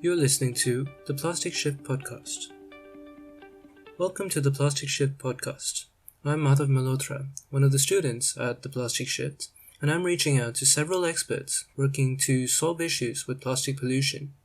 You're listening to the Plastic Shift Podcast. Welcome to the Plastic Shift Podcast. I'm Madhav Malhotra, one of the students at the Plastic Shift, and I'm reaching out to several experts working to solve issues with plastic pollution.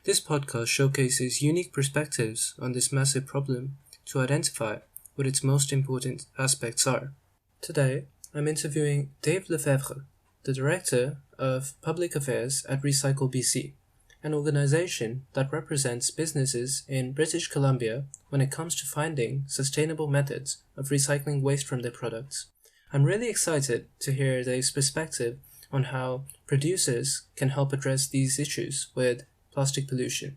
This podcast showcases unique perspectives on this massive problem to identify what its most important aspects are. Today, I'm interviewing Dave Lefebvre, the Director of Public Affairs at RecycleBC, an organization that represents businesses in British Columbia when it comes to finding sustainable methods of recycling waste from their products. I'm really excited to hear Dave's perspective on how producers can help address these issues with plastic pollution.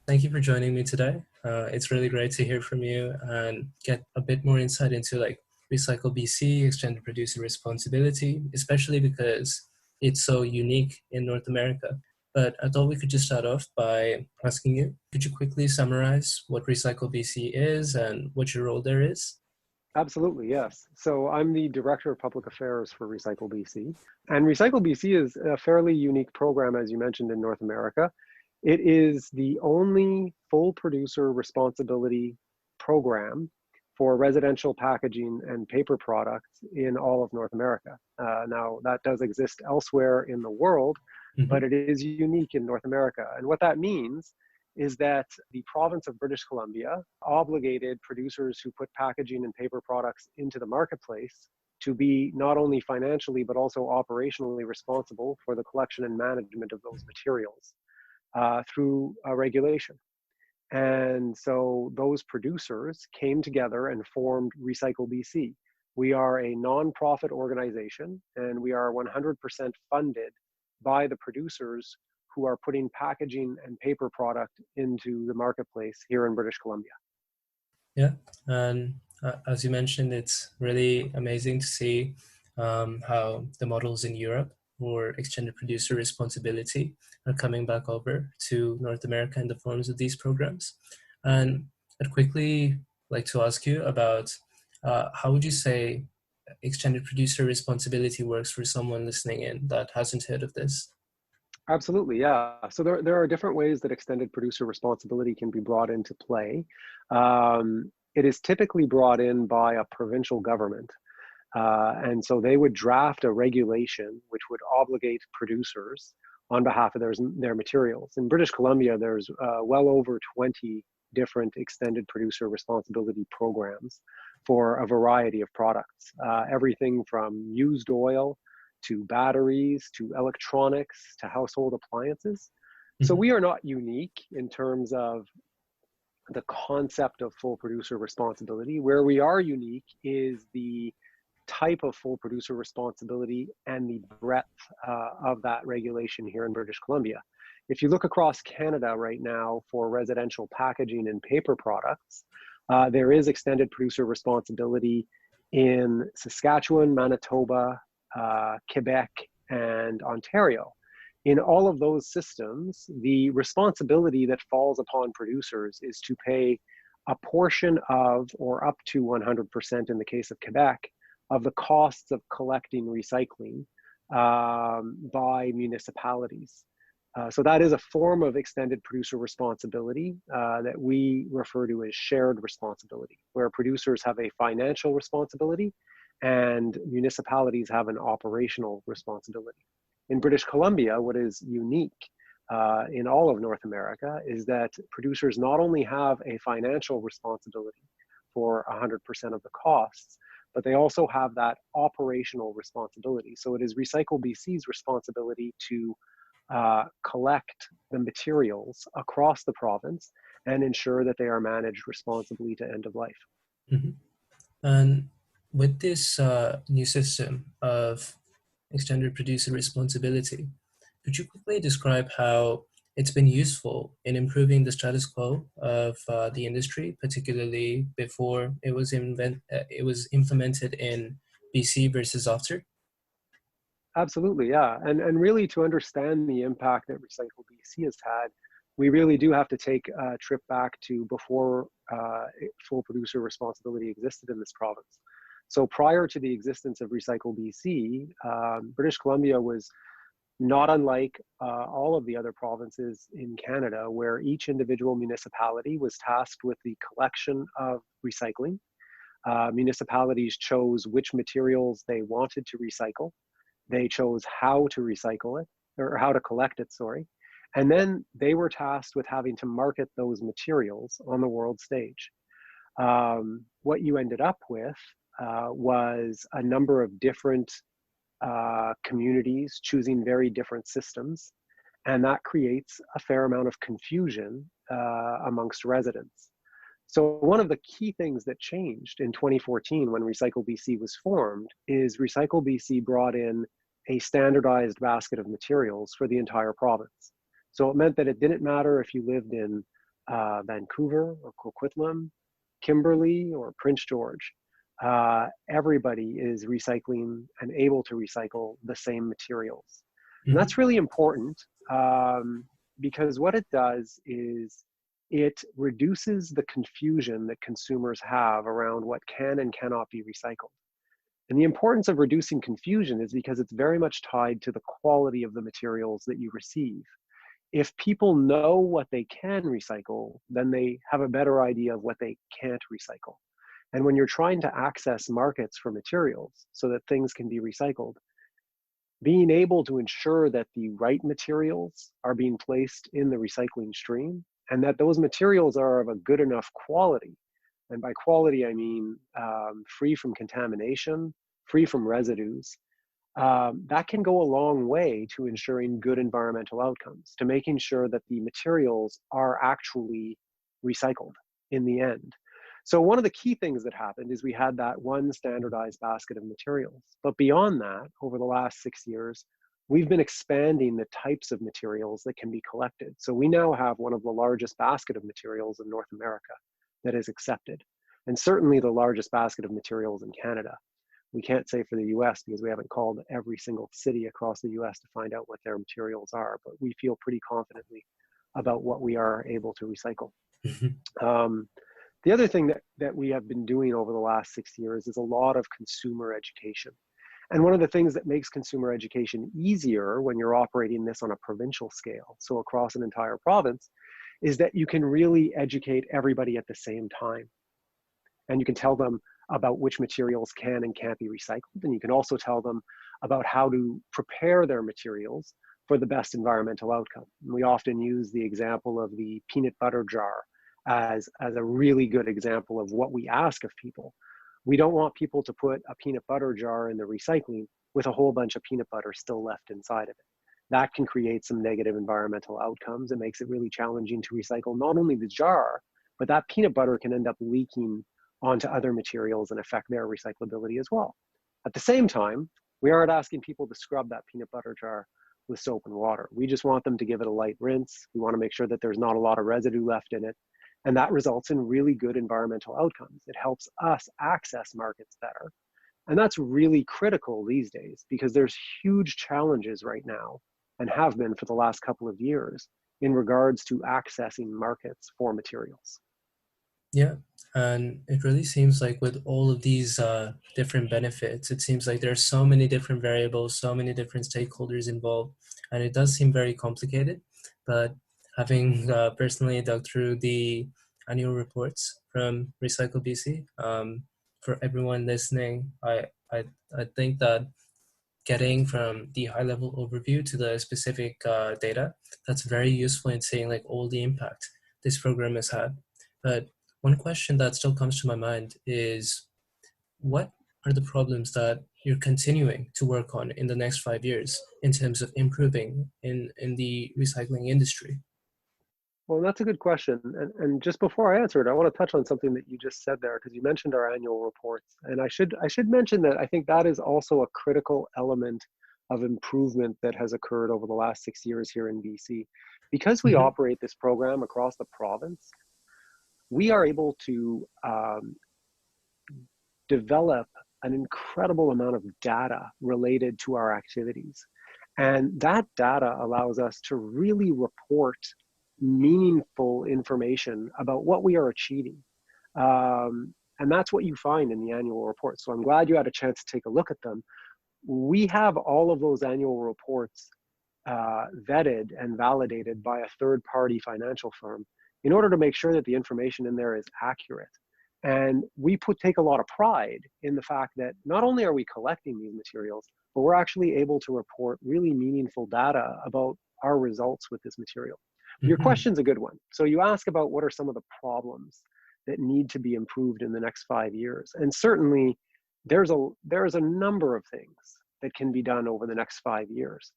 Thank you for joining me today. It's really great to hear from you and get a bit more insight into RecycleBC, extended producer responsibility, especially because it's so unique in North America. But I thought we could just start off by asking you, could you quickly summarize what RecycleBC is and what your role there is? Absolutely, yes. So I'm the Director of Public Affairs for RecycleBC. And RecycleBC is a fairly unique program, as you mentioned, in North America. It is the only full producer responsibility program for residential packaging and paper products in all of North America. Now, that does exist elsewhere in the world, but it is unique in North America. And what that means is that the province of British Columbia obligated producers who put packaging and paper products into the marketplace to be not only financially, but also operationally responsible for the collection and management of those materials through a regulation. And so those producers came together and formed RecycleBC. We are a nonprofit organization, and we are 100% funded by the producers who are putting packaging and paper product into the marketplace here in British Columbia. Yeah, and as you mentioned, it's really amazing to see how the models in Europe for extended producer responsibility are coming back over to North America in the forms of these programs. And I'd quickly like to ask you about how would you say extended producer responsibility works for someone listening in that hasn't heard of this? Absolutely, yeah. So there are different ways that extended producer responsibility can be brought into play. It is typically brought in by a provincial government. And so they would draft a regulation which would obligate producers on behalf of their materials. In British Columbia, there's well over 20 different extended producer responsibility programs for a variety of products, everything from used oil to batteries, to electronics, to household appliances. So we are not unique in terms of the concept of full producer responsibility. Where we are unique is the type of full producer responsibility and the breadth of that regulation here in British Columbia. If you look across Canada right now for residential packaging and paper products, there is extended producer responsibility in Saskatchewan, Manitoba, Quebec, and Ontario. In all of those systems, the responsibility that falls upon producers is to pay a portion of, or up to 100% in the case of Quebec, of the costs of collecting recycling by municipalities. So that is a form of extended producer responsibility that we refer to as shared responsibility, where producers have a financial responsibility and municipalities have an operational responsibility. In British Columbia, what is unique in all of North America is that producers not only have a financial responsibility for 100% of the costs, but they also have that operational responsibility. So it is RecycleBC's responsibility to collect the materials across the province and ensure that they are managed responsibly to end of life. And with this new system of extended producer responsibility, could you quickly describe how it's been useful in improving the status quo of the industry, particularly before it was implemented in BC versus after? Absolutely, yeah. And really to understand the impact that RecycleBC has had, we really do have to take a trip back to before full producer responsibility existed in this province. So prior to the existence of RecycleBC, British Columbia was not unlike all of the other provinces in Canada, where each individual municipality was tasked with the collection of recycling. Municipalities chose which materials they wanted to recycle. They chose how to recycle it, or how to collect it, sorry. And then they were tasked with having to market those materials on the world stage. What you ended up with was a number of different communities choosing very different systems, and that creates a fair amount of confusion amongst residents. So one of the key things that changed in 2014 when RecycleBC was formed is RecycleBC brought in a standardized basket of materials for the entire province. So it meant that it didn't matter if you lived in Vancouver or Coquitlam, Kimberley, or Prince George. Everybody is recycling and able to recycle the same materials. And that's really important because what it does is it reduces the confusion that consumers have around what can and cannot be recycled. And the importance of reducing confusion is because it's very much tied to the quality of the materials that you receive. If people know what they can recycle, then they have a better idea of what they can't recycle. And when you're trying to access markets for materials so that things can be recycled, being able to ensure that the right materials are being placed in the recycling stream and that those materials are of a good enough quality. And by quality, I mean free from contamination, free from residues. That can go a long way to ensuring good environmental outcomes, to making sure that the materials are actually recycled in the end. So one of the key things that happened is we had that one standardized basket of materials. But beyond that, over the last 6 years, we've been expanding the types of materials that can be collected. So we now have one of the largest basket of materials in North America that is accepted, and certainly the largest basket of materials in Canada. We can't say for the US because we haven't called every single city across the US to find out what their materials are, but we feel pretty confidently about what we are able to recycle. The other thing that we have been doing over the last 6 years is a lot of consumer education. And one of the things that makes consumer education easier when you're operating this on a provincial scale, so across an entire province, is that you can really educate everybody at the same time. And you can tell them about which materials can and can't be recycled. And you can also tell them about how to prepare their materials for the best environmental outcome. And we often use the example of the peanut butter jar as a really good example of what we ask of people. We don't want people to put a peanut butter jar in the recycling with a whole bunch of peanut butter still left inside of it. That can create some negative environmental outcomes. It makes it really challenging to recycle not only the jar, but that peanut butter can end up leaking onto other materials and affect their recyclability as well. At the same time, we aren't asking people to scrub that peanut butter jar with soap and water. We just want them to give it a light rinse. We want to make sure that there's not a lot of residue left in it. And that results in really good environmental outcomes. It helps us access markets better. And that's really critical these days because there's huge challenges right now and have been for the last couple of years in regards to accessing markets for materials. Yeah, and it really seems like with all of these different benefits, it seems like there are so many different variables, so many different stakeholders involved, and it does seem very complicated. But having personally dug through the annual reports from RecycleBC, for everyone listening, I think that getting from the high level overview to the specific data, that's very useful in seeing like all the impact this program has had. But one question that still comes to my mind is, what are the problems that you're continuing to work on in the next 5 years in terms of improving in the recycling industry? Well, that's a good question. And just before I answer it, I want to touch on something that you just said there, because you mentioned our annual reports. And I should mention that I think that is also a critical element of improvement that has occurred over the last 6 years here in BC. Because we operate this program across the province, we are able to develop an incredible amount of data related to our activities. And that data allows us to really report meaningful information about what we are achieving. And that's what you find in the annual report. So I'm glad you had a chance to take a look at them. We have all of those annual reports vetted and validated by a third-party financial firm in order to make sure that the information in there is accurate. And we take a lot of pride in the fact that not only are we collecting these materials, but we're actually able to report really meaningful data about our results with this material. Your question's a good one. So you ask about what are some of the problems that need to be improved in the next 5 years. And certainly there's a number of things that can be done over the next 5 years,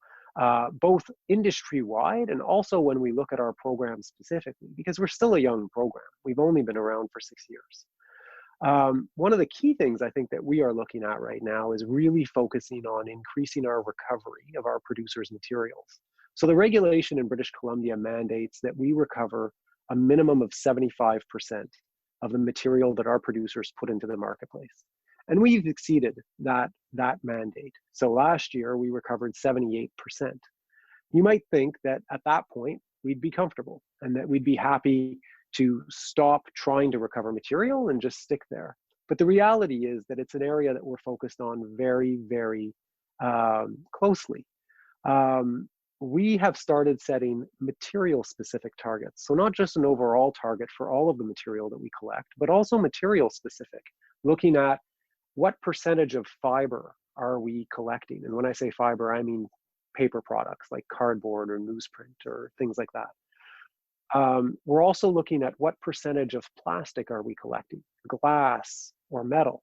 both industry-wide and also when we look at our program specifically, because we're still a young program. We've only been around for 6 years. One of the key things I think that we are looking at right now is really focusing on increasing our recovery of our producers' materials. So the regulation in British Columbia mandates that we recover a minimum of 75% of the material that our producers put into the marketplace. And we've exceeded that mandate. So last year we recovered 78%. You might think that at that point we'd be comfortable and that we'd be happy to stop trying to recover material and just stick there. But the reality is that it's an area that we're focused on very, very closely. We have started setting material-specific targets. So not just an overall target for all of the material that we collect, but also material-specific, looking at what percentage of fiber are we collecting. And when I say fiber, I mean paper products like cardboard or newsprint or things like that. We're also looking at what percentage of plastic are we collecting, glass or metal.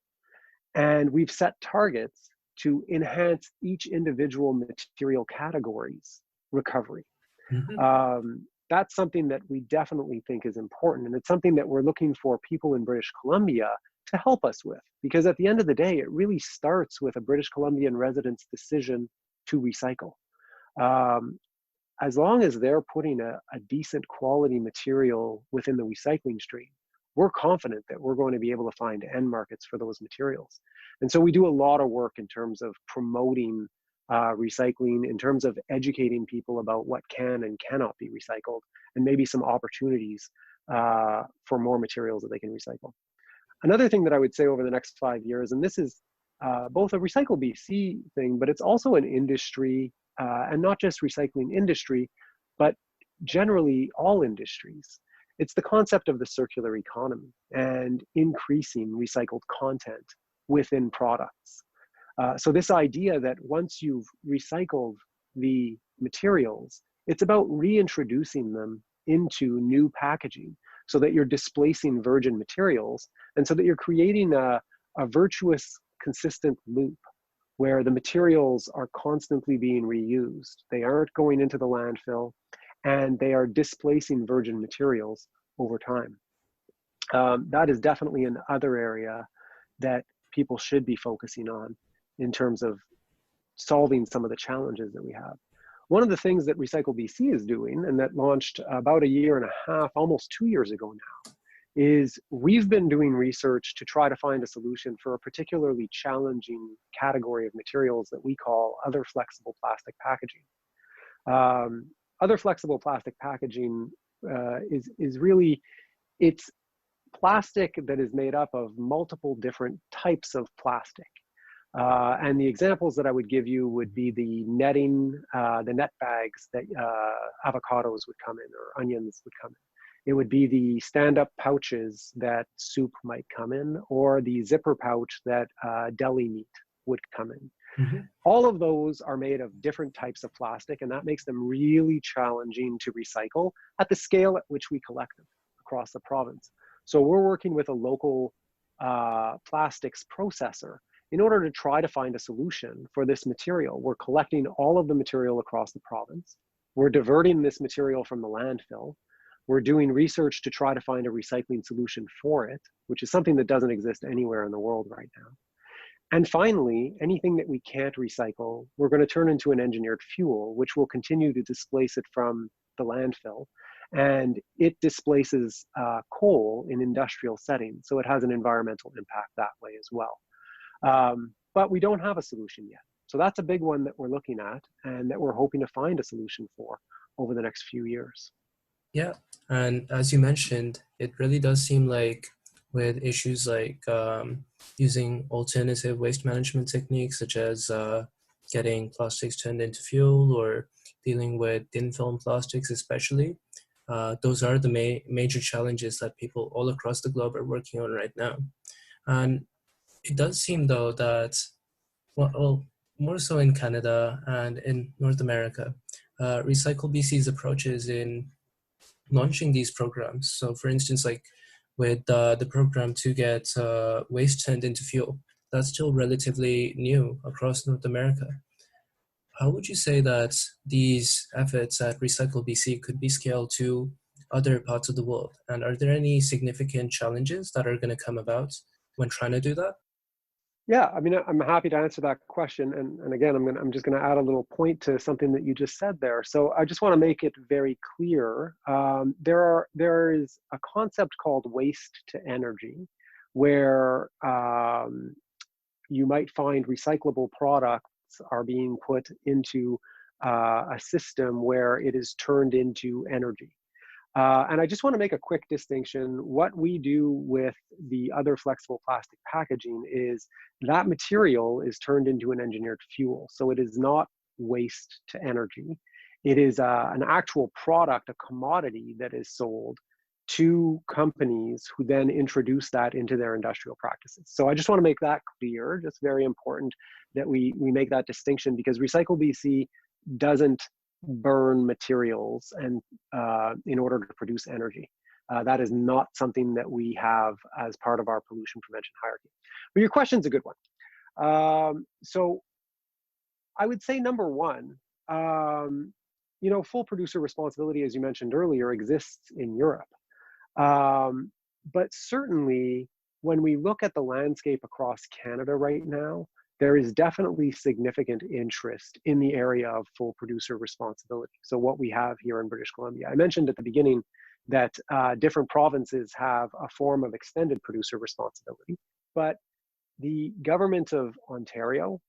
And we've set targets to enhance each individual material category's recovery. That's something that we definitely think is important. And it's something that we're looking for people in British Columbia to help us with. Because at the end of the day, it really starts with a British Columbian resident's decision to recycle. As long as they're putting a decent quality material within the recycling stream, we're confident that we're going to be able to find end markets for those materials. And so we do a lot of work in terms of promoting recycling, in terms of educating people about what can and cannot be recycled, and maybe some opportunities for more materials that they can recycle. Another thing that I would say over the next 5 years, and this is both a RecycleBC thing, but it's also an industry, and not just recycling industry, but generally all industries. It's the concept of the circular economy and increasing recycled content within products. So this idea that once you've recycled the materials, it's about reintroducing them into new packaging so that you're displacing virgin materials and so that you're creating a virtuous, consistent loop where the materials are constantly being reused. They aren't going into the landfill and they are displacing virgin materials over time. That is definitely another area that people should be focusing on in terms of solving some of the challenges that we have. One of the things that RecycleBC is doing, and that launched about 1.5 years, almost 2 years ago now, is we've been doing research to try to find a solution for a particularly challenging category of materials that we call other flexible plastic packaging. Other flexible plastic packaging is really, it's plastic that is made up of multiple different types of plastic. And the examples that I would give you would be the netting, the net bags that avocados would come in or onions would come in. It would be the stand-up pouches that soup might come in, or the zipper pouch that deli meat would come in. All of those are made of different types of plastic, and that makes them really challenging to recycle at the scale at which we collect them across the province. So we're working with a local plastics processor in order to try to find a solution for this material. We're collecting all of the material across the province. We're diverting this material from the landfill. We're doing research to try to find a recycling solution for it, which is something that doesn't exist anywhere in the world right now. And finally, anything that we can't recycle, we're going to turn into an engineered fuel, which will continue to displace it from the landfill. And it displaces coal in industrial settings, so it has an environmental impact that way as well. But we don't have a solution yet. So that's a big one that we're looking at and that we're hoping to find a solution for over the next few years. Yeah, and as you mentioned, it really does seem like with issues like using alternative waste management techniques such as getting plastics turned into fuel or dealing with thin film plastics especially. Those are the major challenges that people all across the globe are working on right now. And it does seem though that, well, more so in Canada and in North America, RecycleBC's approaches in launching these programs. So for instance, like with the program to get waste turned into fuel, that's still relatively new across North America. How would you say that these efforts at RecycleBC could be scaled to other parts of the world? And are there any significant challenges that are going to come about when trying to do that? Yeah, I mean, I'm happy to answer that question. And again, I'm just gonna add a little point to something that you just said there. So I just want to make it very clear. There is a concept called waste to energy, where you might find recyclable products are being put into a system where it is turned into energy. And I just want to make a quick distinction. What we do with the other flexible plastic packaging is that material is turned into an engineered fuel. So it is not waste to energy. It is an actual product, a commodity that is sold to companies who then introduce that into their industrial practices. So I just want to make that clear. Just very important that we make that distinction, because RecycleBC doesn't burn materials and in order to produce energy. That is not something that we have as part of our pollution prevention hierarchy. But your question's a good one. So I would say number one, full producer responsibility, as you mentioned earlier, exists in Europe. But certainly when we look at the landscape across Canada right now, there is definitely significant interest in the area of full producer responsibility. So what we have here in British Columbia, I mentioned at the beginning that different provinces have a form of extended producer responsibility, but the government of Ontario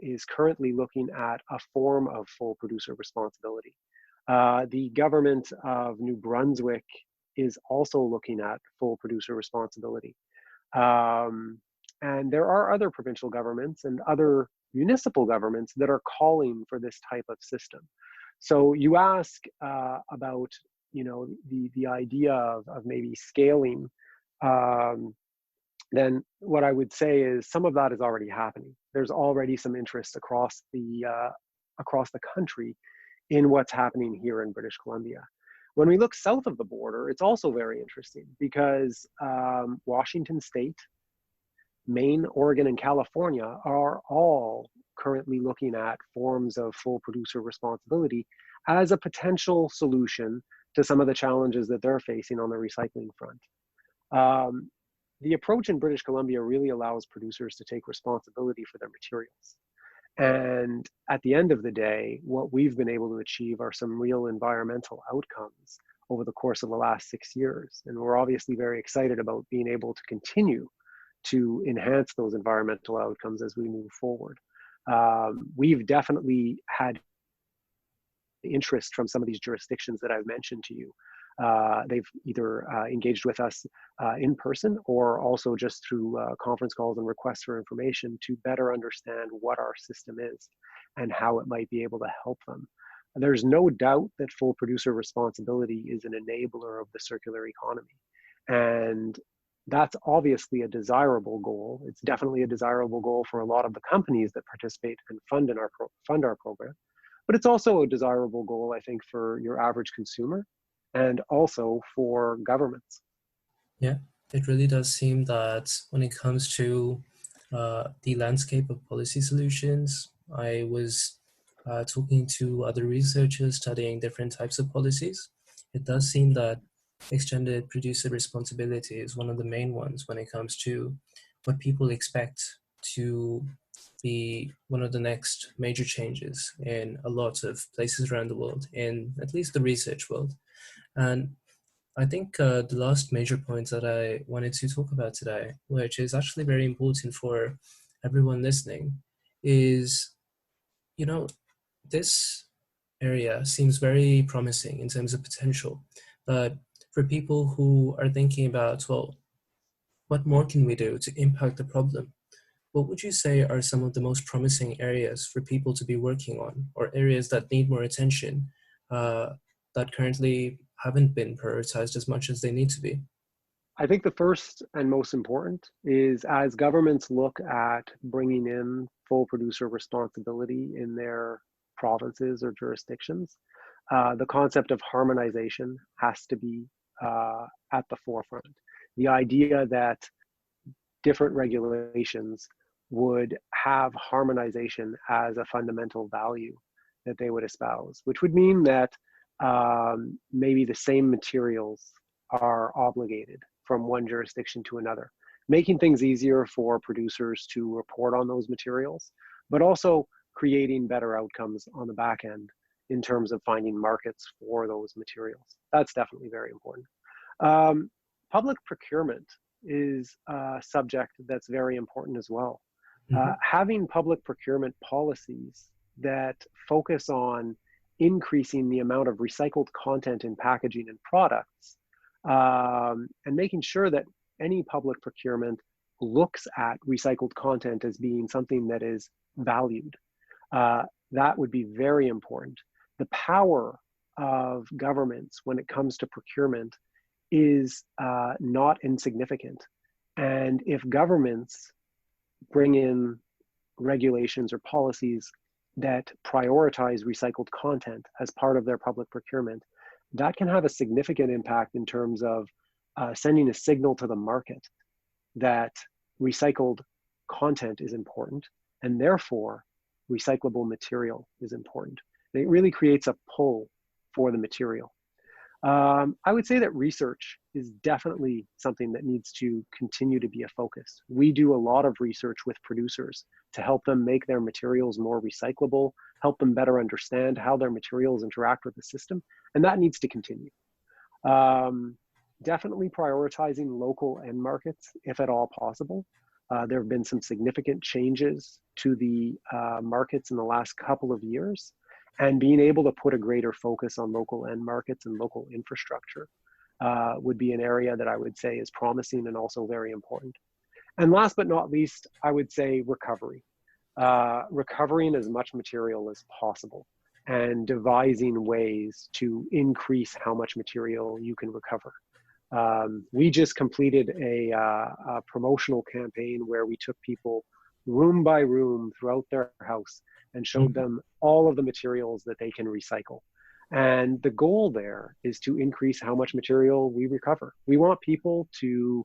is currently looking at a form of full producer responsibility. The government of New Brunswick is also looking at full producer responsibility. And there are other provincial governments and other municipal governments that are calling for this type of system. So you ask about, the idea of maybe scaling. Then what I would say is some of that is already happening. There's already some interest across the country in what's happening here in British Columbia. When we look south of the border, it's also very interesting because Washington State, Maine, Oregon, and California are all currently looking at forms of full producer responsibility as a potential solution to some of the challenges that they're facing on the recycling front. The approach in British Columbia really allows producers to take responsibility for their materials. And at the end of the day, what we've been able to achieve are some real environmental outcomes over the course of the last 6 years. And we're obviously very excited about being able to continue to enhance those environmental outcomes as we move forward. We've definitely had interest from some of these jurisdictions that I've mentioned to you. They've either engaged with us in person or also just through conference calls and requests for information to better understand what our system is and how it might be able to help them. There's no doubt that full producer responsibility is an enabler of the circular economy. And that's obviously a desirable goal. It's definitely a desirable goal for a lot of the companies that participate and fund our program. But it's also a desirable goal, I think, for your average consumer and also for governments. Yeah, it really does seem that when it comes to the landscape of policy solutions, I was talking to other researchers studying different types of policies. It does seem that extended producer responsibility is one of the main ones when it comes to what people expect to be one of the next major changes in a lot of places around the world, in at least the research world. And I think the last major point that I wanted to talk about today, which is actually very important for everyone listening, is, this area seems very promising in terms of potential, but for people who are thinking about, well, what more can we do to impact the problem? what would you say are some of the most promising areas for people to be working on, or areas that need more attention that currently haven't been prioritized as much as they need to be? I think the first and most important is as governments look at bringing in full producer responsibility in their provinces or jurisdictions, the concept of harmonization has to be at the forefront. The idea that different regulations would have harmonization as a fundamental value that they would espouse, which would mean that maybe the same materials are obligated from one jurisdiction to another, making things easier for producers to report on those materials, but also creating better outcomes on the back end in terms of finding markets for those materials. That's definitely very important. Public procurement is a subject that's very important as well. Mm-hmm. Having public procurement policies that focus on increasing the amount of recycled content in packaging and products, and making sure that any public procurement looks at recycled content as being something that is valued. That would be very important. The power of governments when it comes to procurement is not insignificant. And if governments bring in regulations or policies that prioritize recycled content as part of their public procurement, that can have a significant impact in terms of sending a signal to the market that recycled content is important, and therefore recyclable material is important. And it really creates a pull for the material. I would say that research is definitely something that needs to continue to be a focus. We do a lot of research with producers to help them make their materials more recyclable, help them better understand how their materials interact with the system, and that needs to continue. Definitely prioritizing local end markets, if at all possible. There have been some significant changes to the markets in the last couple of years, and being able to put a greater focus on local end markets and local infrastructure would be an area that I would say is promising and also very important. And last but not least, I would say recovery. Recovering as much material as possible and devising ways to increase how much material you can recover. We just completed a promotional campaign where we took people room by room throughout their house and showed them all of the materials that they can recycle. And the goal there is to increase how much material we recover. We want people to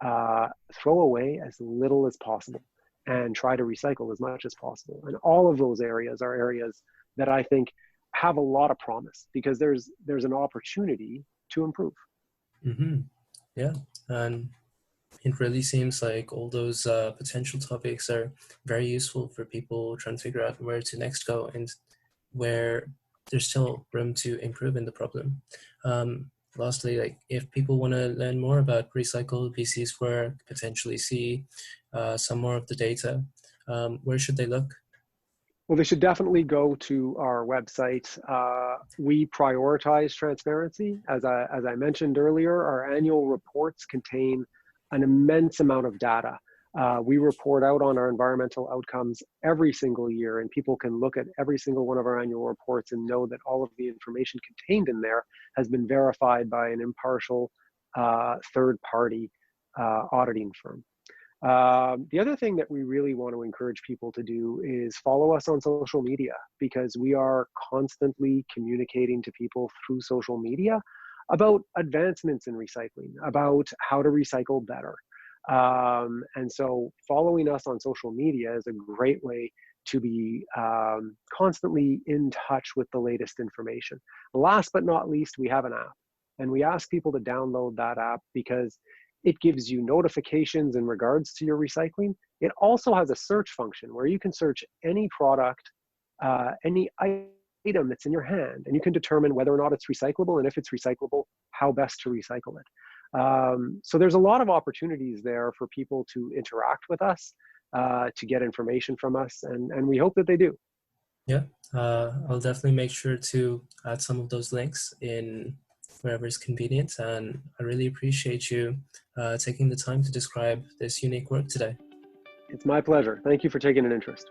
throw away as little as possible and try to recycle as much as possible. And all of those areas are areas that I think have a lot of promise because there's an opportunity to improve. Mm-hmm. Yeah, and it really seems like all those potential topics are very useful for people trying to figure out where to next go and where there's still room to improve in the problem. Lastly, like if people want to learn more about RecycleBC's work, potentially see some more of the data, where should they look? Well, they should definitely go to our website. We prioritize transparency. As I mentioned earlier, our annual reports contain an immense amount of data. We report out on our environmental outcomes every single year, and people can look at every single one of our annual reports and know that all of the information contained in there has been verified by an impartial third-party auditing firm. The other thing that we really want to encourage people to do is follow us on social media, because we are constantly communicating to people through social media about advancements in recycling, about how to recycle better. And so following us on social media is a great way to be constantly in touch with the latest information. Last but not least, we have an app, and we ask people to download that app because it gives you notifications in regards to your recycling. It also has a search function where you can search any product, any item that's in your hand, and you can determine whether or not it's recyclable, and if it's recyclable, how best to recycle it. So there's a lot of opportunities there for people to interact with us, to get information from us, and we hope that they do. Yeah, I'll definitely make sure to add some of those links in wherever is convenient, and I really appreciate you taking the time to describe this unique work today. It's my pleasure. Thank you for taking an interest.